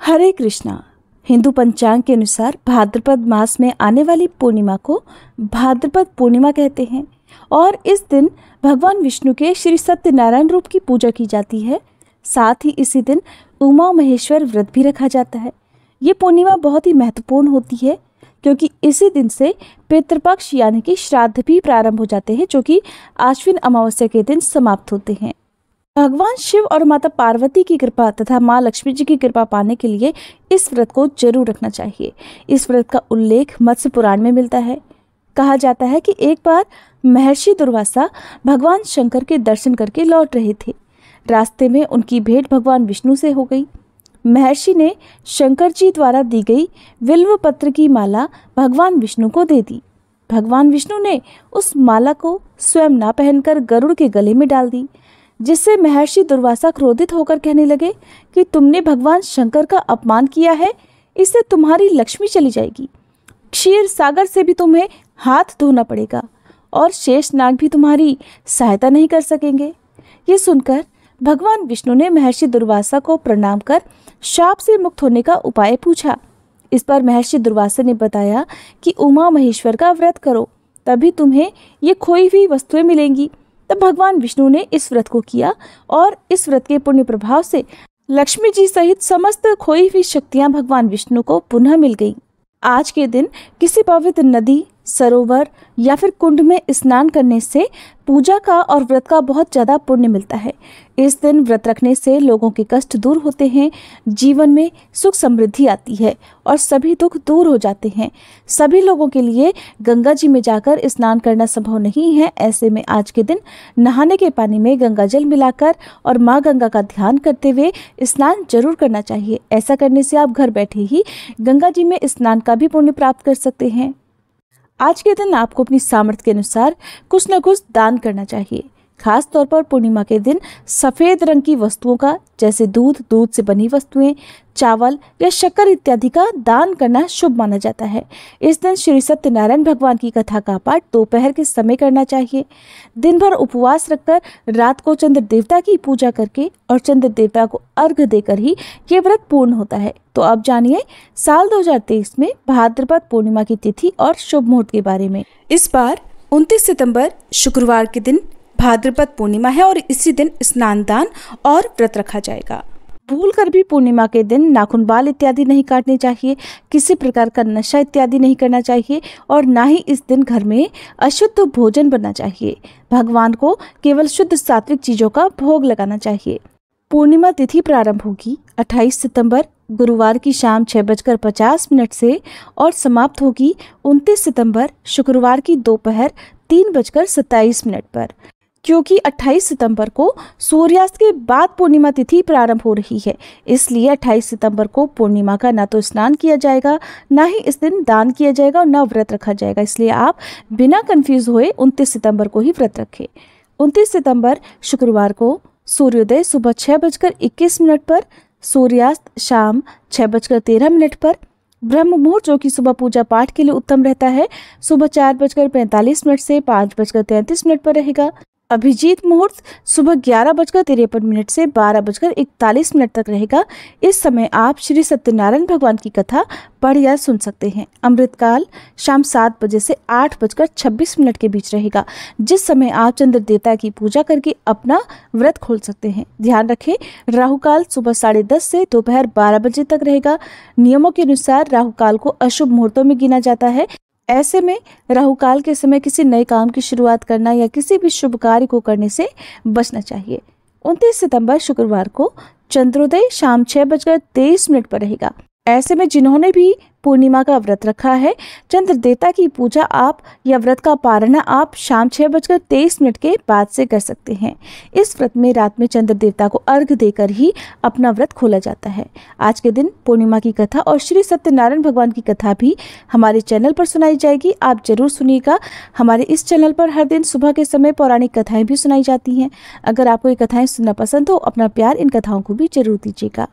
हरे कृष्णा। हिंदू पंचांग के अनुसार भाद्रपद मास में आने वाली पूर्णिमा को भाद्रपद पूर्णिमा कहते हैं और इस दिन भगवान विष्णु के श्री सत्यनारायण रूप की पूजा की जाती है। साथ ही इसी दिन उमा महेश्वर व्रत भी रखा जाता है। ये पूर्णिमा बहुत ही महत्वपूर्ण होती है क्योंकि इसी दिन से पितृपक्ष यानी कि श्राद्ध भी प्रारंभ हो जाते हैं, जो कि आश्विन अमावस्या के दिन समाप्त होते हैं। भगवान शिव और माता पार्वती की कृपा तथा माँ लक्ष्मी जी की कृपा पाने के लिए इस व्रत को जरूर रखना चाहिए। इस व्रत का उल्लेख मत्स्य पुराण में मिलता है। कहा जाता है कि एक बार महर्षि दुर्वासा भगवान शंकर के दर्शन करके लौट रहे थे। रास्ते में उनकी भेंट भगवान विष्णु से हो गई। महर्षि ने शंकर जी द्वारा दी गई बिल्व पत्र की माला भगवान विष्णु को दे दी। भगवान विष्णु ने उस माला को स्वयं ना पहनकर गरुड़ के गले में डाल दी, जिससे महर्षि दुर्वासा क्रोधित होकर कहने लगे कि तुमने भगवान शंकर का अपमान किया है, इससे तुम्हारी लक्ष्मी चली जाएगी। क्षीर सागर से भी तुम्हें हाथ धोना पड़ेगा और शेषनाग भी तुम्हारी सहायता नहीं कर सकेंगे। ये सुनकर भगवान विष्णु ने महर्षि दुर्वासा को प्रणाम कर शाप से मुक्त होने का उपाय पूछा। इस पर महर्षि दुर्वासा ने बताया कि उमा महेश्वर का व्रत करो, तभी तुम्हें ये खोई हुई वस्तुएं मिलेंगी। तब भगवान विष्णु ने इस व्रत को किया और इस व्रत के पुण्य प्रभाव से लक्ष्मी जी सहित समस्त खोई हुई शक्तियां भगवान विष्णु को पुनः मिल गईं। आज के दिन किसी पवित्र नदी, सरोवर या फिर कुंड में स्नान करने से पूजा का और व्रत का बहुत ज्यादा पुण्य मिलता है। इस दिन व्रत रखने से लोगों के कष्ट दूर होते हैं, जीवन में सुख समृद्धि आती है और सभी दुख दूर हो जाते हैं। सभी लोगों के लिए गंगा जी में जाकर स्नान करना संभव नहीं है। ऐसे में आज के दिन नहाने के पानी में गंगा जल मिलाकर और माँ गंगा का ध्यान करते हुए स्नान जरूर करना चाहिए। ऐसा करने से आप घर बैठे ही गंगा जी में स्नान का भी पुण्य प्राप्त कर सकते हैं। आज के दिन आपको अपनी सामर्थ्य के अनुसार कुछ न कुछ दान करना चाहिए। खास तौर पर पूर्णिमा के दिन सफेद रंग की वस्तुओं का, जैसे दूध, दूध से बनी वस्तुएं, चावल या शक्कर इत्यादि का दान करना शुभ माना जाता है। इस दिन श्री सत्यनारायण भगवान की कथा का पाठ दोपहर के समय करना चाहिए। दिन भर उपवास रखकर रात को चंद्र देवता की पूजा करके और चंद्र देवता को अर्घ्य देकर ही ये व्रत पूर्ण होता है। तो अब जानिए साल 2023 में भाद्रपद पूर्णिमा की तिथि और शुभ मुहूर्त के बारे में। इस बार 29 सितंबर शुक्रवार के दिन भाद्रपद पूर्णिमा है और इसी दिन स्नान दान और व्रत रखा जाएगा। भूल कर भी पूर्णिमा के दिन नाखून, बाल इत्यादि नहीं काटने चाहिए। किसी प्रकार का नशा इत्यादि नहीं करना चाहिए और ना ही इस दिन घर में अशुद्ध भोजन बनना चाहिए। भगवान को केवल शुद्ध सात्विक चीजों का भोग लगाना चाहिए। पूर्णिमा तिथि प्रारंभ होगी 28 सितंबर गुरुवार की शाम 6:50 से और समाप्त होगी 29 सितंबर शुक्रवार की दोपहर 3:27 पर। क्योंकि 28 सितंबर को सूर्यास्त के बाद पूर्णिमा तिथि प्रारंभ हो रही है, इसलिए 28 सितंबर को पूर्णिमा का ना तो स्नान किया जाएगा, ना ही इस दिन दान किया जाएगा और ना व्रत रखा जाएगा। इसलिए आप बिना कंफ्यूज हुए 29 सितंबर को ही व्रत रखें। 29 सितंबर शुक्रवार को सूर्योदय सुबह 6:21 पर, सूर्यास्त शाम 6:13 पर। ब्रह्म मुहूर्त, जो कि सुबह पूजा पाठ के लिए उत्तम रहता है, सुबह 4:45 से 5:33 पर रहेगा। अभिजीत मुहूर्त सुबह 11:53 से 12:41 तक रहेगा। इस समय आप श्री सत्यनारायण भगवान की कथा पढ़ या सुन सकते हैं। अमृतकाल शाम 7 बजे से 8:26 के बीच रहेगा, जिस समय आप चंद्र देवता की पूजा करके अपना व्रत खोल सकते हैं। ध्यान रखें, राहुकाल सुबह 10:30 से दोपहर 12 बजे तक रहेगा। नियमों के अनुसार राहुकाल को अशुभ मुहूर्तों में गिना जाता है। ऐसे में राहुकाल के समय किसी नए काम की शुरुआत करना या किसी भी शुभ कार्य को करने से बचना चाहिए। 29 सितंबर शुक्रवार को चंद्रोदय शाम 6:23 पर रहेगा। ऐसे में जिन्होंने भी पूर्णिमा का व्रत रखा है, चंद्र देवता की पूजा आप या व्रत का पारण आप शाम 6:23 के बाद से कर सकते हैं। इस व्रत में रात में चंद्र देवता को अर्घ्य देकर ही अपना व्रत खोला जाता है। आज के दिन पूर्णिमा की कथा और श्री सत्यनारायण भगवान की कथा भी हमारे चैनल पर सुनाई जाएगी। आप जरूर सुनिएगा। हमारे इस चैनल पर हर दिन सुबह के समय पौराणिक कथाएं भी सुनाई जाती हैं। अगर आपको ये कथाएं सुनना पसंद हो, अपना प्यार इन कथाओं को भी जरूर दीजिएगा।